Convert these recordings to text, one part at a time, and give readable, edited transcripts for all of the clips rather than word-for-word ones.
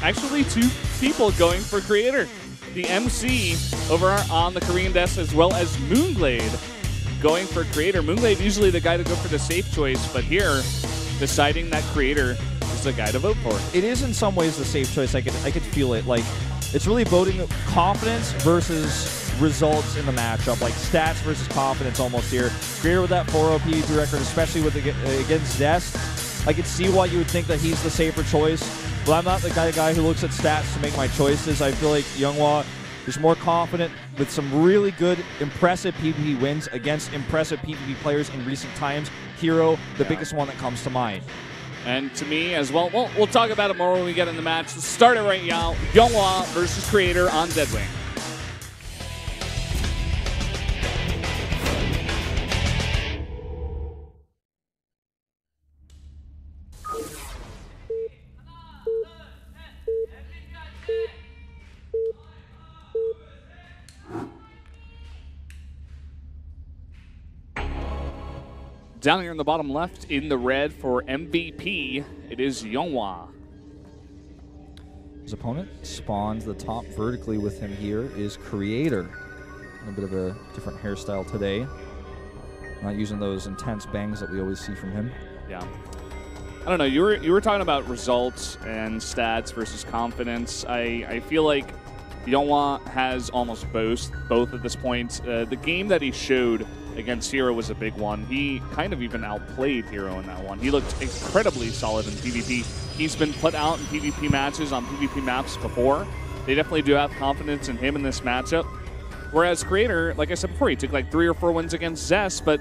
actually two people going for Creator. The MC over on the Korean desk, as well as Moonglade going for Creator. Moonglade usually the guy to go for the safe choice, but here deciding that Creator is the guy to vote for. It is in some ways the safe choice. I could feel it. Like, it's really voting confidence versus results in the matchup, like stats versus confidence almost here. Creator with that 4-0 PvP record, especially with against Zest, I could see why you would think that he's the safer choice, but I'm not the guy who looks at stats to make my choices. I feel like YongHwa is more confident with some really good, impressive PvP wins against impressive PvP players in recent times. Hero, the biggest one that comes to mind. And to me as well, we'll talk about it more when we get in the match. Let's start it right now. YongHwa versus Creator on Deadwing. Down here in the bottom left, in the red for MVP, it is YongHwa. His opponent spawns the top vertically with him here is Creator. A bit of a different hairstyle today. Not using those intense bangs that we always see from him. Yeah. I don't know, you were talking about results and stats versus confidence. I feel like YongHwa has almost both at this point. The game that he showed against Hero was a big one. He kind of even outplayed Hero in that one. He looked incredibly solid in PvP. He's been put out in PvP matches on PvP maps before. They definitely do have confidence in him in this matchup. Whereas Creator, like I said before, he took like 3 or 4 wins against Zest, but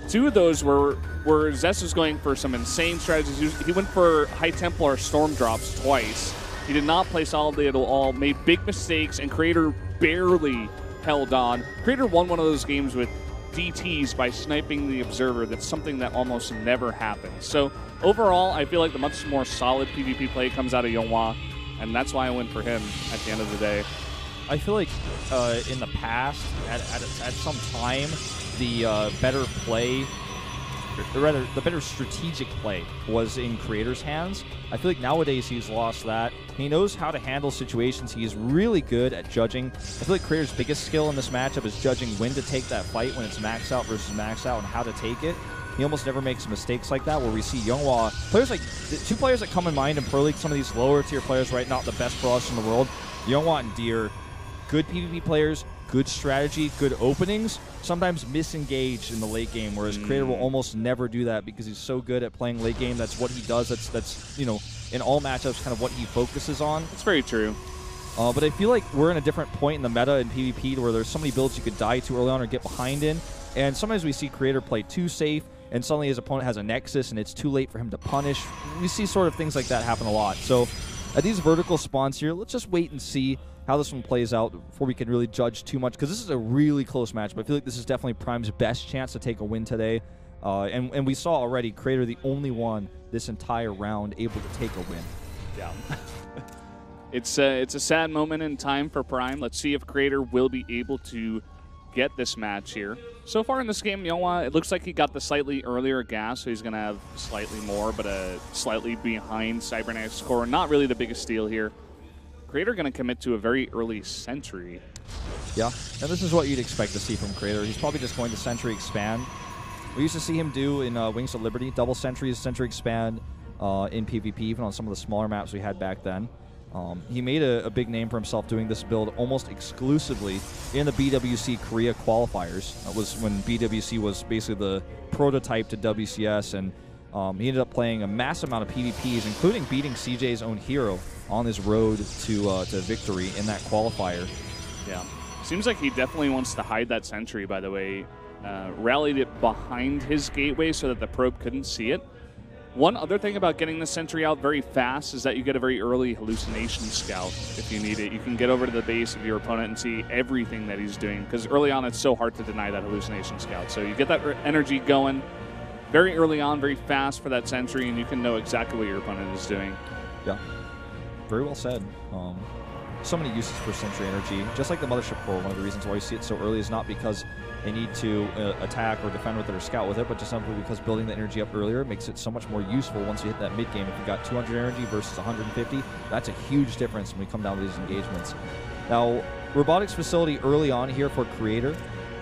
2 of those were where Zest was going for some insane strategies. He went for High Templar Storm drops twice. He did not play solidly at all, made big mistakes, and Creator barely held on. Creator won one of those games with DTs by sniping the Observer. That's something that almost never happens. So overall, I feel like the much more solid PvP play comes out of YongHwa, and that's why I went for him at the end of the day. I feel like in the past, at some time, the better play, or rather, the better strategic play was in Creator's hands. I feel like nowadays he's lost that. He knows how to handle situations. He is really good at judging. I feel like Creator's biggest skill in this matchup is judging when to take that fight, when it's max out versus max out, and how to take it. He almost never makes mistakes like that, where we see YongHwa, players like, the 2 players that come in mind in Pro League, some of these lower tier players, right, not the best brawlers in the world, YongHwa and Deer, good PvP players, good strategy, good openings, sometimes misengaged in the late game, whereas Creator will almost never do that because he's so good at playing late game. That's what he does. That's you know, in all matchups, kind of what he focuses on. That's very true. But I feel like we're in a different point in the meta in PvP where there's so many builds you could die too early on or get behind in, and sometimes we see Creator play too safe, and suddenly his opponent has a Nexus, and it's too late for him to punish. We see sort of things like that happen a lot. So at these vertical spawns here, let's just wait and see how this one plays out before we can really judge too much, because this is a really close match, but I feel like this is definitely Prime's best chance to take a win today. And we saw already Creator the only one this entire round able to take a win. Yeah. It's a sad moment in time for Prime. Let's see if Creator will be able to get this match here. So far in this game, YongHwa, it looks like he got the slightly earlier gas, so he's going to have slightly more, but slightly behind Cybernetic's score. Not really the biggest steal here. Creator going to commit to a very early Sentry. Yeah, and this is what you'd expect to see from Creator. He's probably just going to Sentry expand. We used to see him do in Wings of Liberty, double Sentries, Sentry expand in PvP, even on some of the smaller maps we had back then. He made a big name for himself doing this build almost exclusively in the BWC Korea qualifiers. That was when BWC was basically the prototype to WCS, and he ended up playing a massive amount of PvPs, including beating CJ's own Hero on his road to victory in that qualifier. Yeah. Seems like he definitely wants to hide that Sentry, by the way. Rallied it behind his gateway so that the probe couldn't see it. One other thing about getting the Sentry out very fast is that you get a very early hallucination scout if you need it. You can get over to the base of your opponent and see everything that he's doing, because early on it's so hard to deny that hallucination scout. So you get that energy going very early on, very fast for that Sentry, and you can know exactly what your opponent is doing. Yeah. Very well said. So many uses for Sentry Energy. Just like the Mothership Core, one of the reasons why you see it so early is not because they need to attack or defend with it or scout with it, but just simply because building the energy up earlier makes it so much more useful once you hit that mid-game. If you got 200 energy versus 150, that's a huge difference when we come down to these engagements. Now, Robotics Facility early on here for Creator,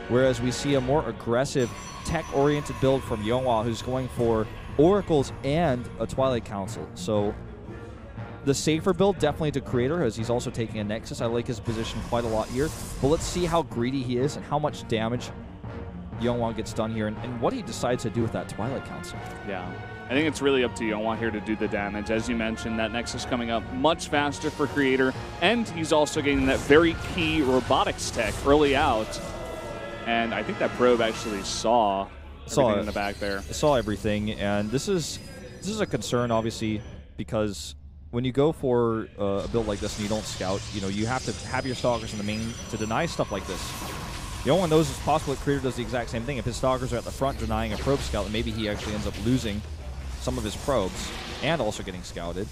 whereas we see a more aggressive, tech-oriented build from YongHwa, who's going for Oracles and a Twilight Council. So the safer build definitely to Creator, as he's also taking a Nexus. I like his position quite a lot here. But let's see how greedy he is and how much damage YongHwa gets done here and what he decides to do with that Twilight Council. Yeah. I think it's really up to YongHwa here to do the damage. As you mentioned, that Nexus coming up much faster for Creator, and he's also getting that very key robotics tech early out. And I think that probe actually saw everything in the back there. It saw everything, and this is a concern, obviously, because when you go for a build like this and you don't scout, you have to have your Stalkers in the main to deny stuff like this. The only one knows it's possible that Creator does the exact same thing. If his Stalkers are at the front denying a probe scout, then maybe he actually ends up losing some of his probes and also getting scouted.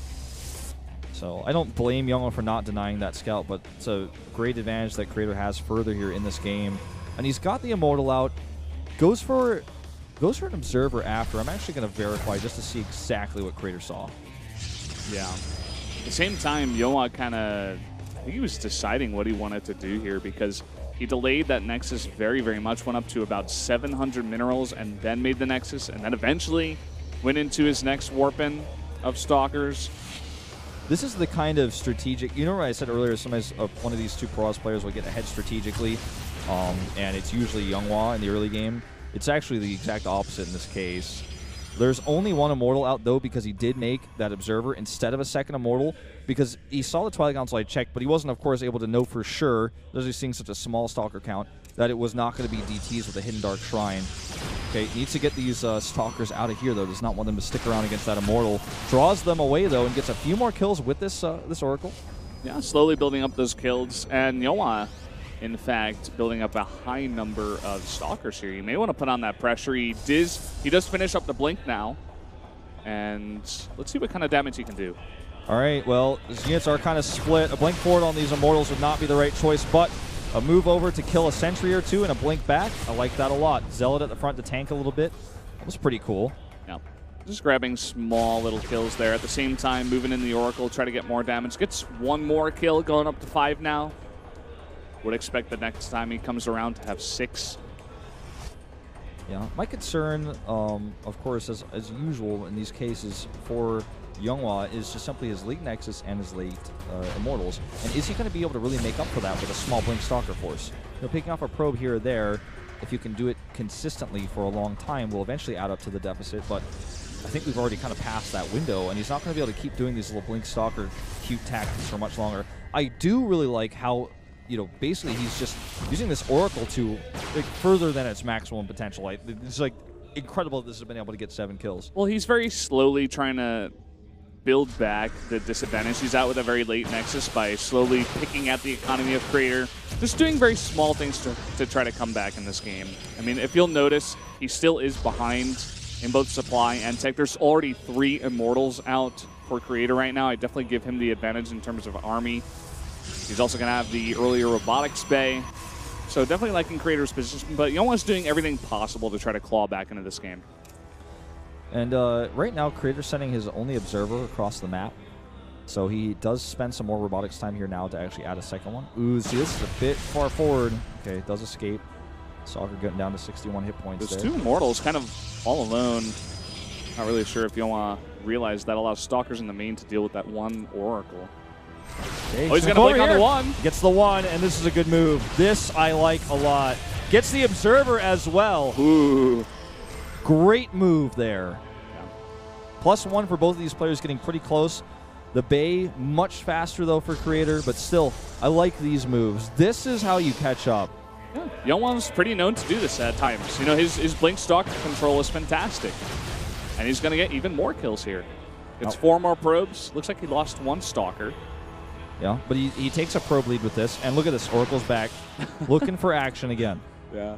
So I don't blame YongHwa for not denying that scout, but it's a great advantage that Creator has further here in this game. And he's got the Immortal out, goes for an Observer after. I'm actually going to verify just to see exactly what Creator saw. Yeah. At the same time, YongHwa kind of, I think he was deciding what he wanted to do here, because he delayed that Nexus very, very much, went up to about 700 minerals, and then made the Nexus, and then eventually went into his next warp-in of Stalkers. This is the kind of strategic, what I said earlier, sometimes one of these two Pros players will get ahead strategically, and it's usually YongHwa in the early game. It's actually the exact opposite in this case. There's only one Immortal out, though, because he did make that Observer instead of a second Immortal, because he saw the Twilight Council I checked, but he wasn't, of course, able to know for sure, as he's seeing such a small Stalker count, that it was not going to be DTs with a Hidden Dark Shrine. Okay, needs to get these Stalkers out of here, though. Does not want them to stick around against that Immortal. Draws them away, though, and gets a few more kills with this this Oracle. Yeah, slowly building up those kills, and YongHwa, in fact, building up a high number of Stalkers here. You may want to put on that pressure. He does finish up the Blink now, and let's see what kind of damage he can do. All right, well, his units are kind of split. A Blink forward on these Immortals would not be the right choice, but a move over to kill a Sentry or two and a Blink back, I like that a lot. Zealot at the front to tank a little bit. That was pretty cool. Yeah, just grabbing small little kills there. At the same time, moving in the Oracle, try to get more damage. Gets one more kill, going up to 5 now. Would expect the next time he comes around to have 6. Yeah, my concern, of course, as usual in these cases for YongHwa, is just simply his late Nexus and his late Immortals. And is he going to be able to really make up for that with a small Blink Stalker force? Picking off a probe here or there, if you can do it consistently for a long time, will eventually add up to the deficit. But I think we've already kind of passed that window, and he's not going to be able to keep doing these little Blink Stalker cute tactics for much longer. I do really like how, basically he's just using this Oracle to further than its maximum potential. It's incredible that this has been able to get 7 kills. Well, he's very slowly trying to build back the disadvantage. He's out with a very late Nexus by slowly picking at the economy of Creator. Just doing very small things to try to come back in this game. I mean, if you'll notice, he still is behind in both supply and tech. There's already 3 Immortals out for Creator right now. I definitely give him the advantage in terms of army. He's also going to have the earlier robotics bay. So definitely liking Creator's position, but YongHwa's doing everything possible to try to claw back into this game. And right now, Creator's sending his only Observer across the map. So he does spend some more robotics time here now to actually add a second one. Ooh, see, this is a bit far forward. Okay, does escape. Stalker getting down to 61 hit points There's there. 2 Immortals kind of all alone. Not really sure if YongHwa realized that allows Stalkers in the main to deal with that one Oracle. Okay, he's going to blink on the 1. Gets the 1, and this is a good move. This I like a lot. Gets the Observer as well. Ooh. Great move there. Yeah. +1 for both of these players, getting pretty close. The Bay, much faster, though, for Creator, but still, I like these moves. This is how you catch up. Yeah. YongHwa's pretty known to do this at times. His Blink Stalker control is fantastic. And he's going to get even more kills here. It's 4 more probes. Looks like he lost 1 Stalker. Yeah, but he takes a probe lead with this. And look at this, Oracle's back, looking for action again. Yeah.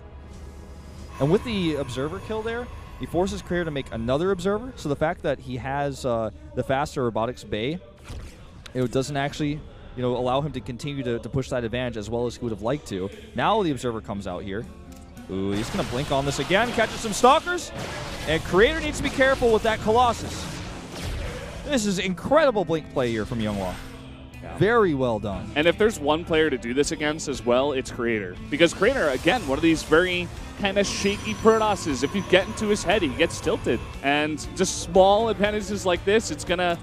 And with the Observer kill there, he forces Creator to make another Observer. So the fact that he has the faster robotics bay It doesn't actually, allow him to continue to push that advantage as well as he would have liked to. Now the Observer comes out here. Ooh, he's going to blink on this again, catches some Stalkers, and Creator needs to be careful with that Colossus. This is incredible blink play here from YongHwa. Yeah. Very well done. And if there's one player to do this against as well, it's Creator. Because Creator, again, one of these very kind of shaky Protosses. If you get into his head, he gets tilted. And just small advantages like this, it's going to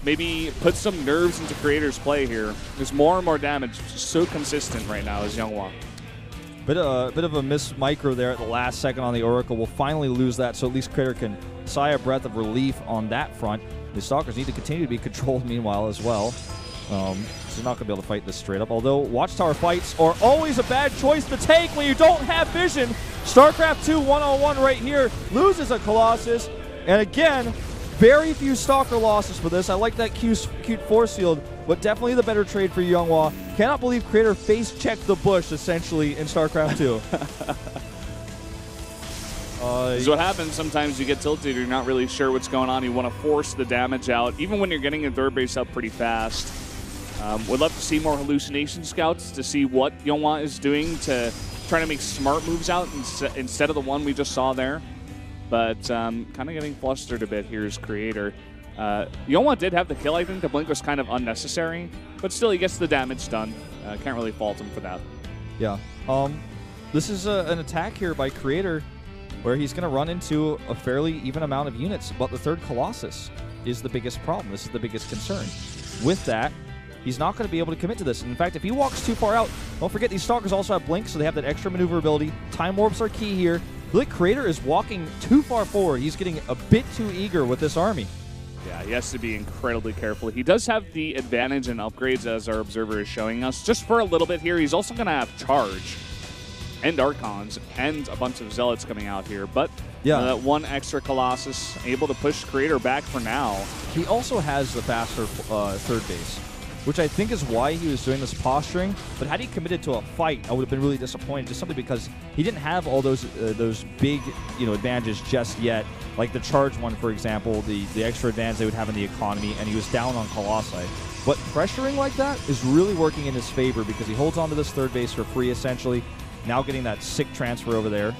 maybe put some nerves into Creator's play here. There's more and more damage. Just so consistent right now as YongHwa. Bit of a miss micro there at the last second on the Oracle. We'll finally lose that, so at least Creator can sigh a breath of relief on that front. The Stalkers need to continue to be controlled meanwhile as well. So he's not going to be able to fight this straight up. Although Watchtower fights are always a bad choice to take when you don't have vision. Starcraft 2 1-on-1 right here loses a Colossus. And again, very few Stalker losses for this. I like that cute force field, but definitely the better trade for YongHwa. Cannot believe Creator face-checked the bush, essentially, in StarCraft 2. This is what happens. Sometimes you get tilted. You're not really sure what's going on. You want to force the damage out, even when you're getting your third base up pretty fast. Would love to see more hallucination scouts to see what YongHwa is doing to try to make smart moves out instead of the one we just saw there. But kind of getting flustered a bit here is Creator. YongHwa did have the kill. I think the blink was kind of unnecessary, but still he gets the damage done. Can't really fault him for that. Yeah. This is an attack here by Creator where he's going to run into a fairly even amount of units, but the third Colossus is the biggest problem. This is the biggest concern. With that, he's not going to be able to commit to this. And in fact, if he walks too far out, don't forget these Stalkers also have Blink, so they have that extra maneuverability. Time Warps are key here. Look, Creator is walking too far forward. He's getting a bit too eager with this army. Yeah, he has to be incredibly careful. He does have the advantage in upgrades, as our Observer is showing us. Just for a little bit here, he's also going to have Charge and Archons and a bunch of Zealots coming out here. But yeah, that one extra Colossus able to push Creator back for now. He also has the faster third base, which I think is why he was doing this posturing. But had he committed to a fight, I would have been really disappointed, just simply because he didn't have all those big advantages just yet, like the charge one, for example, the extra advantage they would have in the economy, and he was down on Colossi. But pressuring like that is really working in his favor because he holds on to this third base for free, essentially, now getting that sick transfer over there.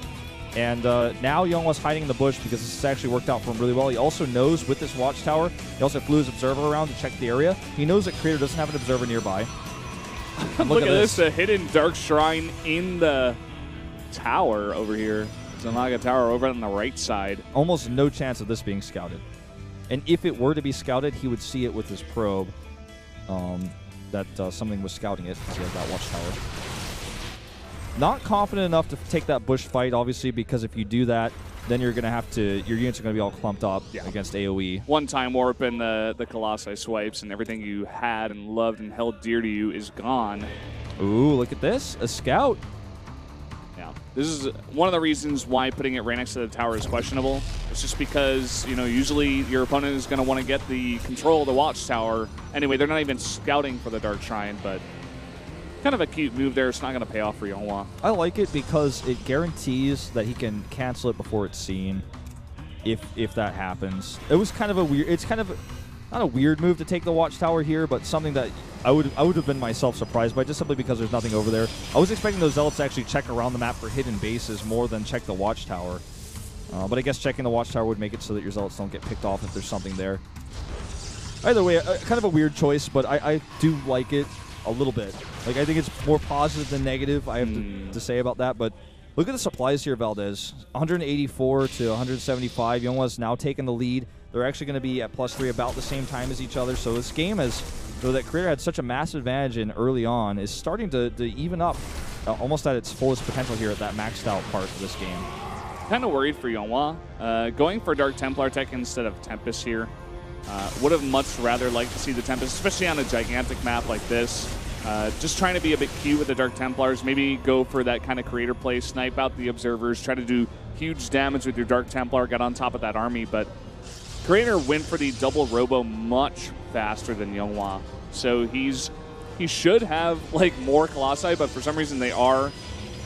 And now YongHwa's hiding in the bush because this has actually worked out for him really well. He also knows with this Watchtower, he also flew his Observer around to check the area. He knows that Creator doesn't have an Observer nearby. Look at this, a hidden Dark Shrine in the tower over here. Zanaga Tower over on the right side. Almost no chance of this being scouted. And if it were to be scouted, he would see it with his probe that something was scouting it because he has that Watchtower. Not confident enough to take that bush fight, obviously, because if you do that, then you're going to have to, your units are going to be all clumped up against AoE. One time warp and the Colossi swipes and everything you had and loved and held dear to you is gone. Ooh, look at this. A scout. Yeah. This is one of the reasons why putting it right next to the tower is questionable. It's just because, usually your opponent is going to want to get the control of the Watchtower. Anyway, they're not even scouting for the Dark Shrine, but kind of a cute move there. It's not going to pay off for YongHwa. I like it because it guarantees that he can cancel it before it's seen, if that happens. It was kind of a weird. It's kind of not a weird move to take the Watchtower here, but something that I would have been myself surprised by, just simply because there's nothing over there. I was expecting those Zealots to actually check around the map for hidden bases more than check the Watchtower. But I guess checking the Watchtower would make it so that your Zealots don't get picked off if there's something there. Either way, kind of a weird choice, but I do like it. A little bit. Like, I think it's more positive than negative, I have to say about that. But look at the supplies here, Valdez. 184 to 175. YongHwa's now taking the lead. They're actually going to be at +3 about the same time as each other. So this game is, though that Creator had such a massive advantage in early on, is starting to even up almost at its fullest potential here at that maxed out part of this game. Kind of worried for YongHwa. Going for Dark Templar tech instead of Tempest here. Would have much rather liked to see the Tempest, especially on a gigantic map like this. Just trying to be a bit cute with the Dark Templars. Maybe go for that kind of Creator play, snipe out the Observers, try to do huge damage with your Dark Templar, get on top of that army. But Creator went for the double Robo much faster than YongHwa. So he should have like more Colossi, but for some reason they are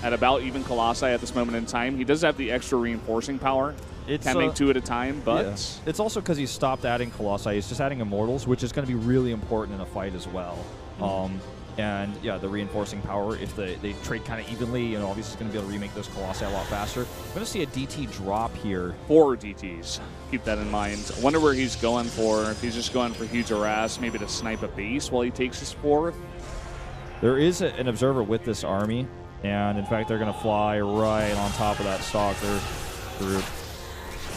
at about even Colossi at this moment in time. He does have the extra reinforcing power. Can't make 2 at a time, but... Yeah. It's also because he stopped adding Colossi. He's just adding Immortals, which is going to be really important in a fight as well. And, yeah, the reinforcing power, if they trade kind of evenly, you know, obviously it's going to be able to remake those Colossi a lot faster. I'm going to see a DT drop here. 4 DTs. Keep that in mind. I wonder where he's going for. If he's just going for huge harass, maybe to snipe a base while he takes his 4th. There is an observer with this army, and, in fact, they're going to fly right on top of that Stalker group.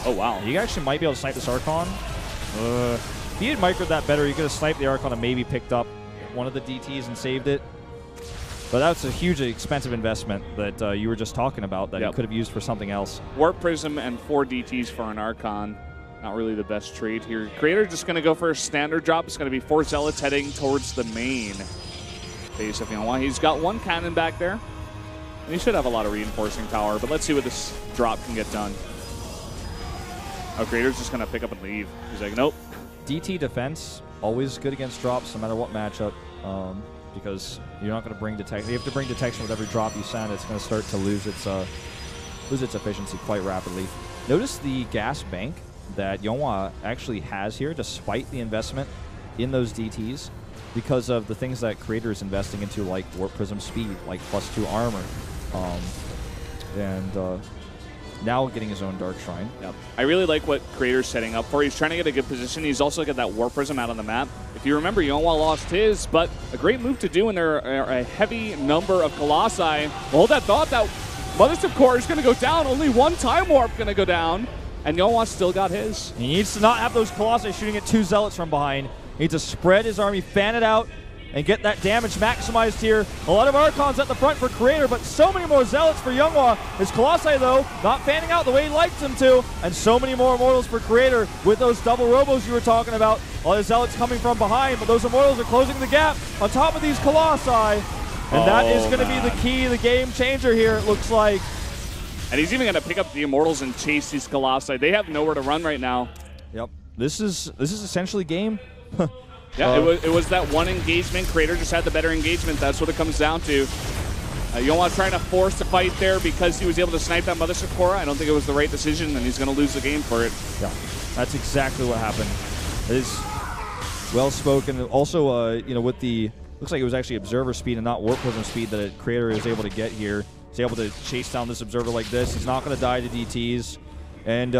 Oh, wow. You actually might be able to snipe this Archon. If he had microed that better, you could have sniped the Archon and maybe picked up one of the DTs and saved it. But that's a hugely expensive investment that you were just talking about that you could have used for something else. Warp Prism and 4 DTs for an Archon. Not really the best trade here. Creator just going to go for a standard drop. It's going to be 4 Zealots heading towards the main base of YongHwa. He's got 1 cannon back there. And he should have a lot of reinforcing power, but let's see what this drop can get done. Oh, Creator's just going to pick up and leave. He's like, nope. DT defense, always good against drops, no matter what matchup, because you're not going to bring detection. You have to bring detection with every drop you send. It's going to start to lose its efficiency quite rapidly. Notice the gas bank that YongHwa actually has here, despite the investment in those DTs, because of the things that Creator is investing into, like Warp Prism speed, like +2 armor, and now getting his own Dark Shrine. Yep. I really like what Creator's setting up for. He's trying to get a good position. He's also got that Warp Prism out on the map. If you remember, YongHwa lost his, but a great move to do when there are a heavy number of Colossi. Well, hold that thought, that Mothership Core is going to go down. Only 1 Time Warp going to go down, and YongHwa still got his. He needs to not have those Colossi shooting at 2 Zealots from behind. He needs to spread his army, fan it out, and get that damage maximized here. A lot of Archons at the front for Creator, but so many more Zealots for YongHwa. His Colossi, though, not fanning out the way he likes them to, and so many more Immortals for Creator with those double Robos you were talking about. All the Zealots coming from behind, but those Immortals are closing the gap on top of these Colossi. And that is going to be the key, the game changer here, it looks like. And he's even going to pick up the Immortals and chase these Colossi. They have nowhere to run right now. Yep. This is essentially game. Yeah, it was that one engagement. Creator just had the better engagement. That's what it comes down to. YongHwa trying to force the fight there because he was able to snipe that Mothership Core. I don't think it was the right decision, and he's going to lose the game for it. Yeah, that's exactly what happened. It is well spoken. Also, you know, with the looks like it was actually Observer speed and not Warp Prism speed that a Creator is able to get here. He's able to chase down this Observer like this. He's not going to die to DTs, and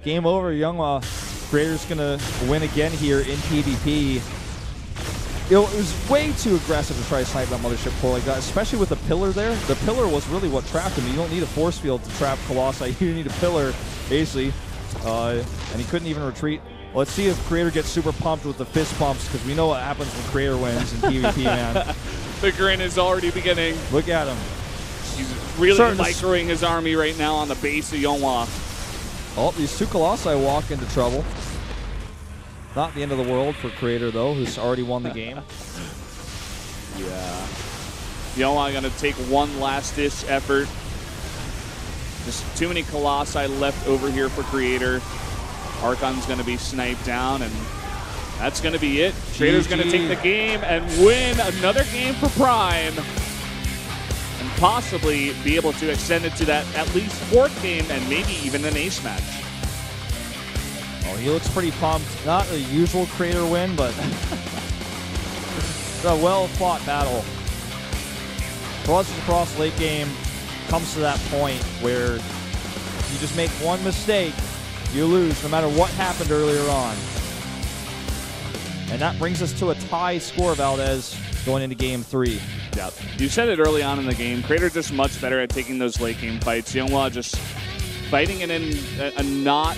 game over. YongHwa. Creator's going to win again here in PvP. You know, it was way too aggressive to try to snipe that Mothership Core like that, especially with the pillar there. The pillar was really what trapped him. You don't need a force field to trap Colossi. You need a pillar, basically. And he couldn't even retreat. Let's see if Creator gets super pumped with the fist pumps, because we know what happens when Creator wins in PvP, man. The grin is already beginning. Look at him. He's really microing his army right now on the base of YongHwa. Oh, these 2 Colossi walk into trouble. Not the end of the world for Creator, though, who's already won the game. Yeah. YongHwa going to take one last-ditch effort. Just too many Colossi left over here for Creator. Archon's going to be sniped down, and that's going to be it. Creator's going to take the game and win another game for Prime. And possibly be able to extend it to that at least 4th game and maybe even an ace match. Oh, he looks pretty pumped. Not a usual Creator win, but it's a well-fought battle. Across late game comes to that point where you just make one mistake, you lose, no matter what happened earlier on. And that brings us to a tie score, Valdez, going into game 3. Yeah, you said it early on in the game. Creator just much better at taking those late game fights. YongHwa just fighting it in a not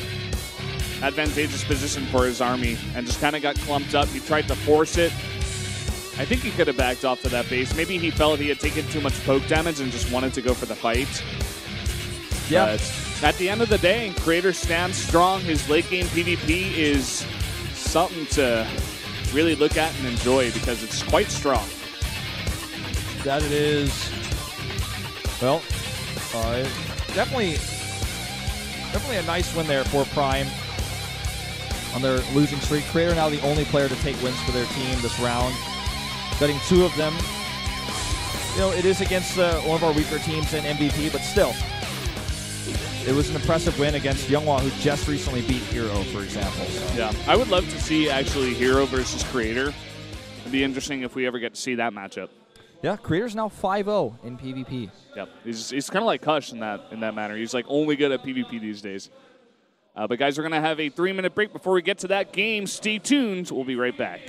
advantageous position for his army and just kind of got clumped up. He tried to force it. I think he could have backed off to that base. Maybe he felt he had taken too much poke damage and just wanted to go for the fight. Yeah. But at the end of the day, Creator stands strong. His late game PvP is something to really look at and enjoy because it's quite strong. That it is. Well, definitely a nice win there for Prime on their losing streak. Creator now the only player to take wins for their team this round, getting 2 of them. You know, it is against one of our weaker teams in MVP, but still, it was an impressive win against YongHwa, who just recently beat Hero, for example. So. Yeah, I would love to see actually Hero versus Creator. It'd be interesting if we ever get to see that matchup. Yeah, Creator's now 5-0 in PvP. Yep, he's kind of like Hush in that manner. He's like only good at PvP these days. But guys, we're gonna have a 3-minute break before we get to that game. Stay tuned. We'll be right back.